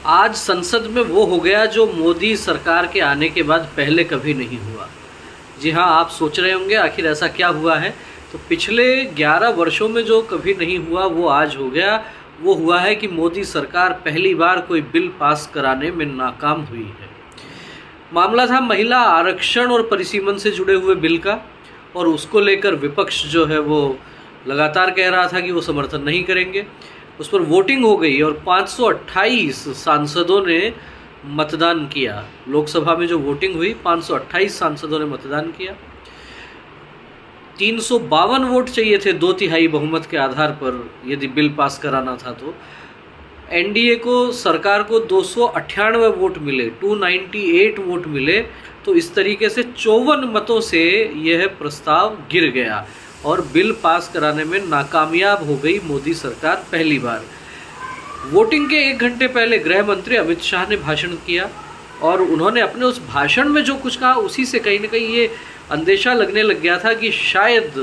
आज संसद में वो हो गया जो मोदी सरकार के आने के बाद पहले कभी नहीं हुआ। जी हाँ, आप सोच रहे होंगे आखिर ऐसा क्या हुआ है। तो पिछले 11 वर्षों में जो कभी नहीं हुआ वो आज हो गया। वो हुआ है कि मोदी सरकार पहली बार कोई बिल पास कराने में नाकाम हुई है। मामला था महिला आरक्षण और परिसीमन से जुड़े हुए बिल का, और उसको लेकर विपक्ष जो है वो लगातार कह रहा था कि वो समर्थन नहीं करेंगे। उस पर वोटिंग हो गई और 528 सांसदों ने मतदान किया। लोकसभा में जो वोटिंग हुई 528 सांसदों ने मतदान किया। 352 वोट चाहिए थे 2/3 बहुमत के आधार पर यदि बिल पास कराना था। तो एनडीए को, सरकार को 298 वोट मिले, 298 वोट मिले। तो इस तरीके से 54 मतों से यह प्रस्ताव गिर गया और बिल पास कराने में नाकामयाब हो गई मोदी सरकार पहली बार। वोटिंग के 1 घंटे पहले गृह मंत्री अमित शाह ने भाषण किया और उन्होंने अपने उस भाषण में जो कुछ कहा उसी से कहीं ना कहीं ये अंदेशा लगने लग गया था कि शायद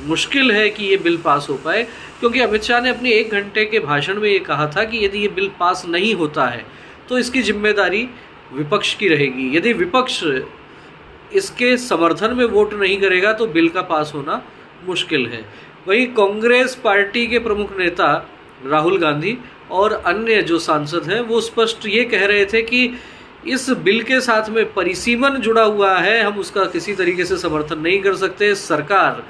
मुश्किल है कि ये बिल पास हो पाए, क्योंकि अमित शाह ने अपनी 1 घंटे के भाषण में ये कहा था कि यदि ये बिल पास नहीं होता है तो इसकी जिम्मेदारी विपक्ष की रहेगी। यदि विपक्ष इसके समर्थन में वोट नहीं करेगा तो बिल का पास होना मुश्किल है। वहीं कांग्रेस पार्टी के प्रमुख नेता राहुल गांधी और अन्य जो सांसद हैं वो स्पष्ट ये कह रहे थे कि इस बिल के साथ में परिसीमन जुड़ा हुआ है, हम उसका किसी तरीके से समर्थन नहीं कर सकते। सरकार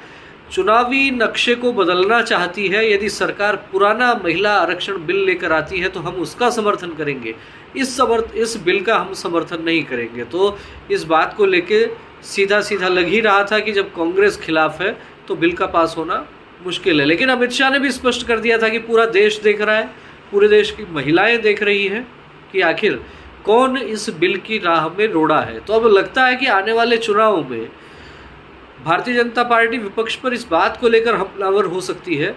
चुनावी नक्शे को बदलना चाहती है, यदि सरकार पुराना महिला आरक्षण बिल लेकर आती है तो हम उसका समर्थन करेंगे, इस बिल का हम समर्थन नहीं करेंगे। तो इस बात को लेके सीधा सीधा लग ही रहा था कि जब कांग्रेस खिलाफ है तो बिल का पास होना मुश्किल है। लेकिन अमित शाह ने भी स्पष्ट कर दिया था कि पूरा देश देख रहा है, पूरे देश की महिलाएं देख रही हैं कि आखिर कौन इस बिल की राह में रोड़ा है। तो अब लगता है कि आने वाले चुनावों में भारतीय जनता पार्टी विपक्ष पर इस बात को लेकर हमलावर हो सकती है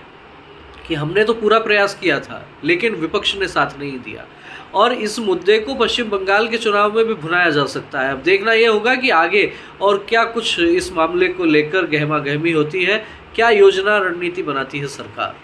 कि हमने तो पूरा प्रयास किया था लेकिन विपक्ष ने साथ नहीं दिया, और इस मुद्दे को पश्चिम बंगाल के चुनाव में भी भुनाया जा सकता है। अब देखना यह होगा कि आगे और क्या कुछ इस मामले को लेकर गहमा गहमी होती है, क्या योजना रणनीति बनाती है सरकार।